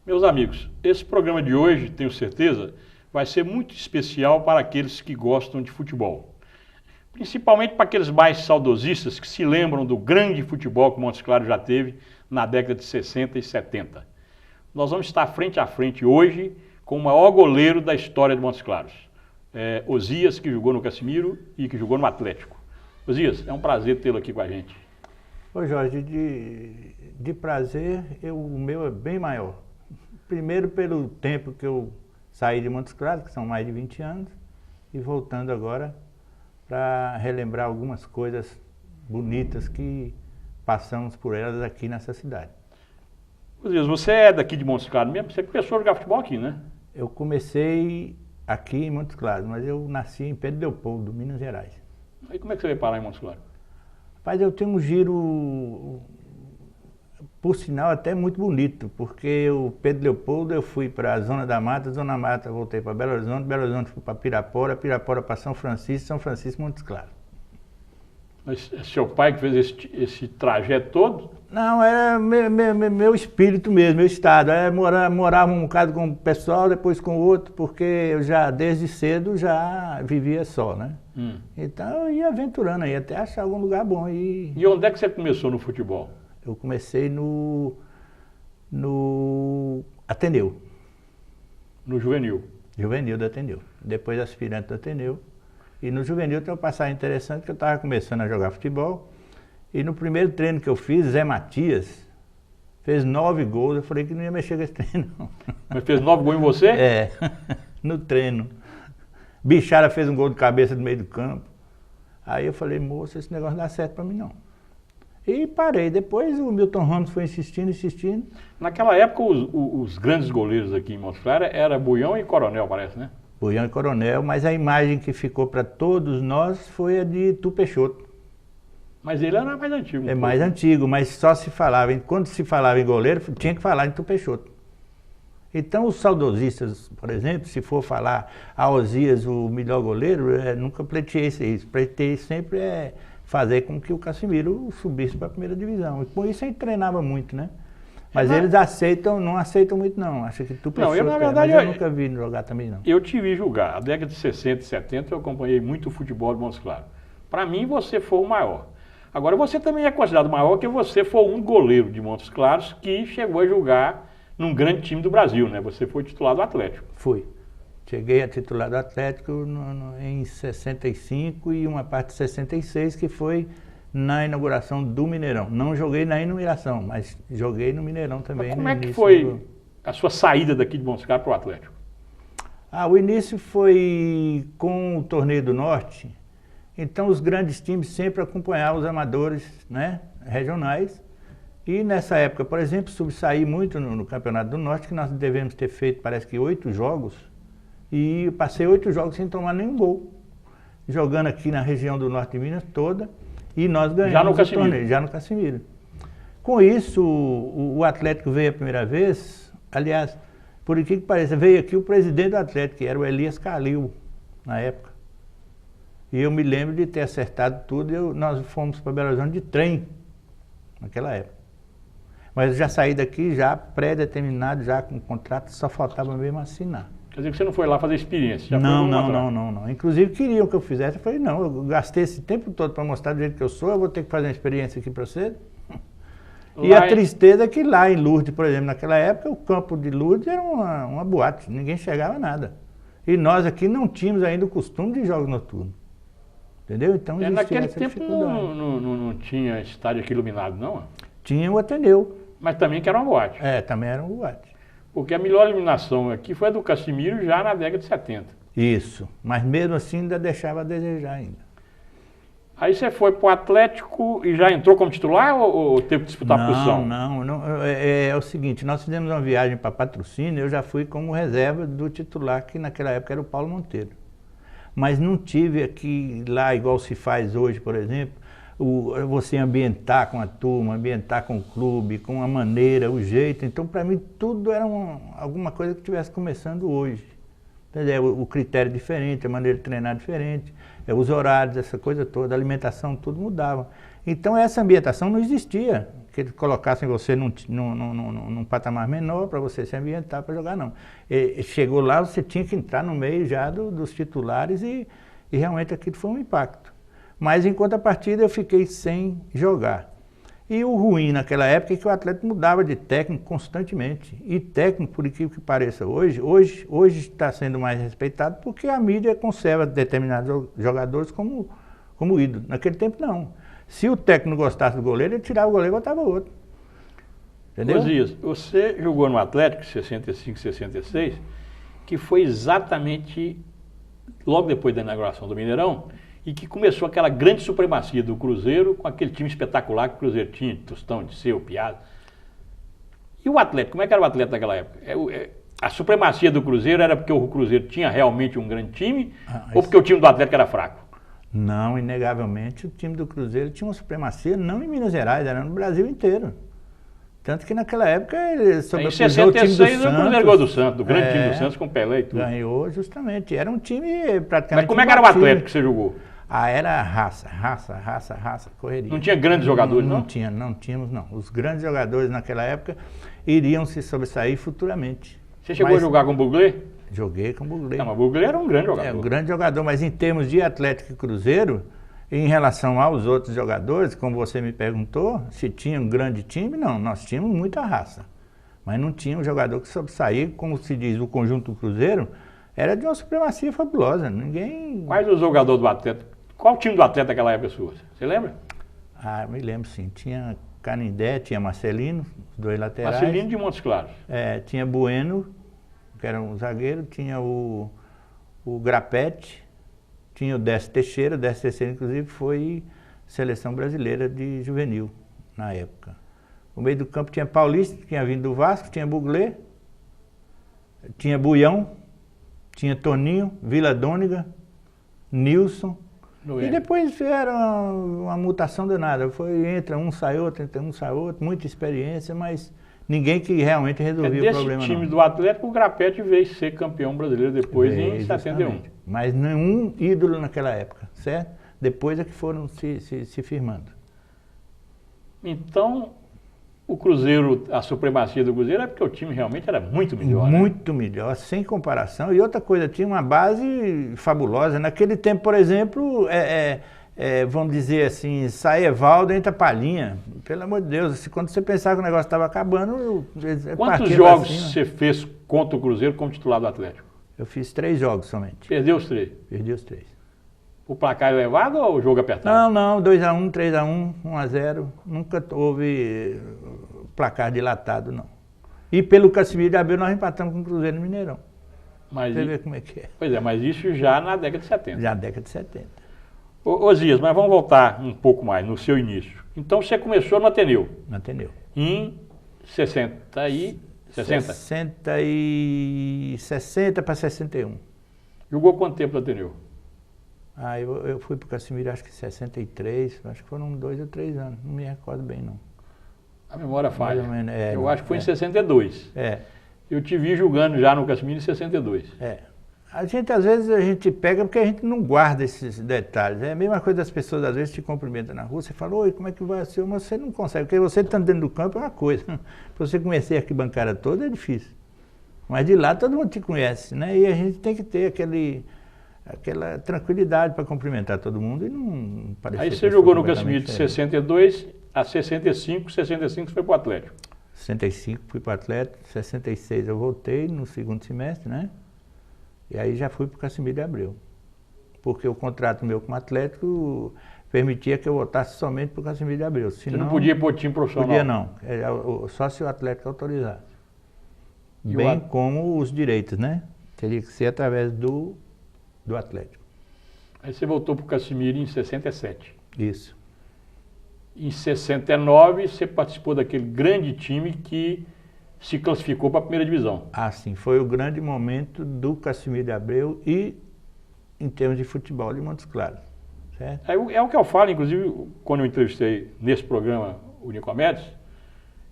Meus amigos, esse programa de hoje, tenho certeza, vai ser muito especial para aqueles que gostam de futebol. Principalmente para aqueles mais saudosistas que se lembram do grande futebol que Montes Claros já teve na década de 60 e 70. Nós vamos estar frente a frente hoje com o maior goleiro da história de Montes Claros. Osias, que jogou no Cassimiro e que jogou no Atlético. Osias, é um prazer tê-lo aqui com a gente. Ô Jorge, de prazer, o meu é bem maior. Primeiro pelo tempo que eu saí de Montes Claros, que são mais de 20 anos, e voltando agora para relembrar algumas coisas bonitas que passamos por elas aqui nessa cidade. Osias, você é daqui de Montes Claros mesmo? Você começou a jogar futebol aqui, né? Eu comecei aqui em Montes Claros, mas eu nasci em Pedro Leopoldo, Minas Gerais. E como é que você veio parar em Montes Claros? Rapaz, eu tenho um giro, por sinal, até muito bonito, porque o Pedro Leopoldo eu fui para a Zona da Mata voltei para Belo Horizonte fui para Pirapora para São Francisco, Montes Claros. Mas é seu pai que fez esse trajeto todo? Não, era meu espírito mesmo, meu estado. Morava um bocado com o pessoal, depois com o outro, porque eu já, desde cedo, já vivia só, né? Então eu ia aventurando aí, até achar algum lugar bom. E onde é que você começou no futebol? Eu comecei no Ateneu. No Juvenil? Juvenil do Ateneu. Depois aspirante do Ateneu. E no Juvenil tem uma passagem interessante que eu estava começando a jogar futebol. E no primeiro treino que eu fiz, Zé Matias fez 9 gols. Eu falei que não ia mexer com esse treino, não. Mas fez 9 gols em você? É, no treino. Bichara fez um gol de cabeça do meio do campo. Aí eu falei, moço, esse negócio não dá certo pra mim não. E parei. Depois o Milton Ramos foi insistindo. Naquela época, os grandes goleiros aqui em Montes Claros era Buião e Coronel, parece, né? Buião e Coronel, mas a imagem que ficou para todos nós foi a de Tu Peixoto. Mas ele era mais antigo. É mais antigo, mas só se falava, quando se falava em goleiro, tinha que falar em Tu Peixoto. Então os saudosistas, por exemplo, se for falar a Osias o melhor goleiro, nunca pleiteei isso. Pleiteei sempre fazer com que o Cassimiro subisse para a primeira divisão. E com isso a gente treinava muito, né? Mas eles não aceitam muito não, acham que Tu Peixoto, na verdade, mas eu nunca vi jogar também não. Eu te vi jogar, a década de 60 e 70 eu acompanhei muito o futebol de Montes Claros. Para mim você foi o maior. Agora você também é considerado maior porque você foi um goleiro de Montes Claros que chegou a jogar num grande time do Brasil, né? Você foi titular do Atlético. Fui. Cheguei a titular do Atlético em 65 e uma parte de 66 que foi na inauguração do Mineirão. Não joguei na inauguração, mas joguei no Mineirão também. Mas como é que foi a sua saída daqui de Montes Claros para o Atlético? O início foi com o Torneio do Norte. Então os grandes times sempre acompanhavam os amadores, né, regionais. E nessa época, por exemplo, sobressaí muito no Campeonato do Norte, que nós devemos ter feito, parece que 8 jogos. E passei 8 jogos sem tomar nenhum gol. Jogando aqui na região do Norte de Minas toda. E nós ganhamos o torneio, já no Cassimiro. Com isso, o Atlético veio a primeira vez, aliás, por que pareça, veio aqui o presidente do Atlético, que era o Elias Calil, na época. E eu me lembro de ter acertado tudo, nós fomos para Belo Horizonte de trem, naquela época. Mas eu já saí daqui, já pré-determinado, já com contrato, só faltava mesmo assinar. Quer dizer que você não foi lá fazer experiência? Já não. Inclusive queriam que eu fizesse, eu falei, não, eu gastei esse tempo todo para mostrar do jeito que eu sou, eu vou ter que fazer uma experiência aqui para você. E a tristeza é que lá em Lourdes, por exemplo, naquela época, o campo de Lourdes era uma boate, ninguém chegava a nada. E nós aqui não tínhamos ainda o costume de jogos noturnos. Entendeu? Então naquele tempo não tinha estádio aqui iluminado, não? Tinha o Ateneu. Mas também que era uma boate. Também era uma boate. Porque a melhor iluminação aqui foi a do Cassimiro já na década de 70. Isso, mas mesmo assim ainda deixava a desejar ainda. Aí você foi para o Atlético e já entrou como titular ou teve que disputar a posição? Não. É o seguinte, nós fizemos uma viagem para Patrocínio, eu já fui como reserva do titular, que naquela época era o Paulo Monteiro. Mas não tive aqui, lá igual se faz hoje, por exemplo, você ambientar com a turma, ambientar com o clube, com a maneira, o jeito. Então, para mim, tudo era alguma coisa que estivesse começando hoje. Entendeu? O critério diferente, a maneira de treinar diferente, os horários, essa coisa toda, a alimentação, tudo mudava. Então, essa ambientação não existia. que eles colocassem você num patamar menor para você se ambientar para jogar, não. Chegou lá, você tinha que entrar no meio já dos titulares e realmente aquilo foi um impacto. Mas em contrapartida eu fiquei sem jogar. E o ruim naquela época é que o atleta mudava de técnico constantemente. E técnico, por incrível que pareça, hoje está sendo mais respeitado porque a mídia conserva determinados jogadores como ídolo. Naquele tempo, não. Se o técnico não gostasse do goleiro, ele tirava o goleiro e botava outro. Entendeu? Osias, você jogou no Atlético, 65, 66, que foi exatamente logo depois da inauguração do Mineirão, e que começou aquela grande supremacia do Cruzeiro com aquele time espetacular que o Cruzeiro tinha, de Tostão, de Seu, Piazza. E o Atlético, como é que era o Atlético naquela época? A supremacia do Cruzeiro era porque o Cruzeiro tinha realmente um grande time ou porque o time do Atlético era fraco? Não, inegavelmente o time do Cruzeiro tinha uma supremacia não em Minas Gerais, era no Brasil inteiro. Tanto que naquela época ele sobrepujou o time do Santos. O Cruzeiro ganhou do Santos, do grande time do Santos com Pelé e tudo. Ganhou justamente, era um time praticamente... Mas como é que era o Atlético que você jogou? Era raça, correria. Não tinha grandes jogadores, não? Não tínhamos, não. Os grandes jogadores naquela época iriam se sobressair futuramente. Você chegou a jogar com o Buglé? Joguei com o Buglé. Não, mas o Buglé era um grande jogador. Um grande jogador, mas em termos de Atlético e Cruzeiro, em relação aos outros jogadores, como você me perguntou, se tinha um grande time, não. Nós tínhamos muita raça. Mas não tinha um jogador que sobressaía, como se diz, o conjunto do Cruzeiro, era de uma supremacia fabulosa. Ninguém... Quais os jogadores do Atlético? Qual o time do Atlético daquela época sua? Você lembra? Me lembro sim. Tinha Canindé, tinha Marcelino, os dois laterais. Marcelino de Montes Claros. Tinha Bueno, que era um zagueiro, tinha o Grapete, tinha o Décio Teixeira. O Décio Teixeira, inclusive, foi seleção brasileira de juvenil na época. No meio do campo tinha Paulista, que tinha vindo do Vasco, tinha Buglé, tinha Buião, tinha Toninho, Vila Dôniga, Nilson. E depois era uma mutação danada. Entra um, sai outro, entra um, sai outro, muita experiência, mas ninguém que realmente resolvia o problema. Desse time do Atlético, o Grapete veio ser campeão brasileiro depois em 71. Mas nenhum ídolo naquela época, certo? Depois é que foram se firmando. Então, o Cruzeiro, a supremacia do Cruzeiro é porque o time realmente era muito melhor. Muito melhor, sem comparação. E outra coisa, tinha uma base fabulosa. Naquele tempo, por exemplo, vamos dizer assim, sai Evaldo, entra Palhinha. Pelo amor de Deus, quando você pensava que o negócio estava acabando... Quantos jogos você fez contra o Cruzeiro como titular do Atlético? Eu fiz 3 jogos somente. Perdeu os 3? Perdi os 3. O placar elevado ou o jogo apertado? Não, 2-1, 3-1, 1-0. Nunca houve placar dilatado, não. E pelo Casimiro de Abreu nós empatamos com o Cruzeiro no Mineirão. Você vê como é que é. Pois é, mas isso já na década de 70. Já na década de 70. Osias, mas vamos voltar um pouco mais no seu início. Então você começou no Ateneu. No Ateneu. Em 60 para 61. Jogou quanto tempo no Ateneu? Eu fui para o Casimiro acho que em 63, acho que foram 2 ou 3 anos, não me recordo bem não. A memória falha. Mais ou menos, eu acho que foi em 62. Eu te vi jogando já no Casimiro em 62. A gente, às vezes, pega porque a gente não guarda esses detalhes. É a mesma coisa das pessoas, às vezes, te cumprimentam na rua, você fala, oi, como é que vai ser? Mas você não consegue, porque você estando dentro do campo é uma coisa. Para você conhecer a arquibancada toda é difícil. Mas de lá todo mundo te conhece, né? E a gente tem que ter aquela tranquilidade para cumprimentar todo mundo e não parecer... Aí você jogou no Casimiro de 62 a 65, 65 foi para o Atlético. 65 fui para o Atlético, 66 eu voltei no segundo semestre, né? E aí já fui para o Casimiro de Abreu. Porque o contrato meu com o Atlético permitia que eu voltasse somente para o Casimiro de Abreu. Senão, você não podia ir para o time profissional? Podia não, só se o Atlético autorizasse. Bem como os direitos, né? Teria que ser através do Atlético. Aí você voltou para o Casimiro em 67. Isso. Em 69 você participou daquele grande time que se classificou para a primeira divisão. Sim, foi o grande momento do Casimiro de Abreu e em termos de futebol de Montes Claros. Certo? É o que eu falo, inclusive, quando eu entrevistei nesse programa o Nicomedes,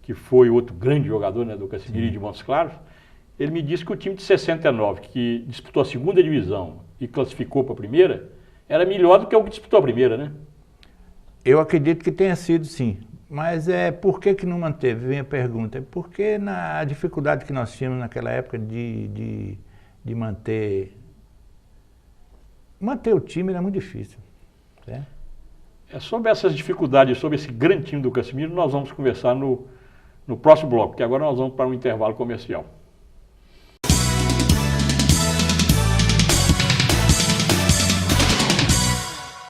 que foi outro grande jogador, né, do Casimiro de Montes Claros, ele me disse que o time de 69, que disputou a segunda divisão e classificou para a primeira, era melhor do que o que disputou a primeira, né? Eu acredito que tenha sido, sim. Mas por que não manteve? Vem a pergunta. É porque a dificuldade que nós tínhamos naquela época de manter o time era muito difícil. Certo? Sobre essas dificuldades, sobre esse grande time do Casimiro, nós vamos conversar no próximo bloco, porque agora nós vamos para um intervalo comercial.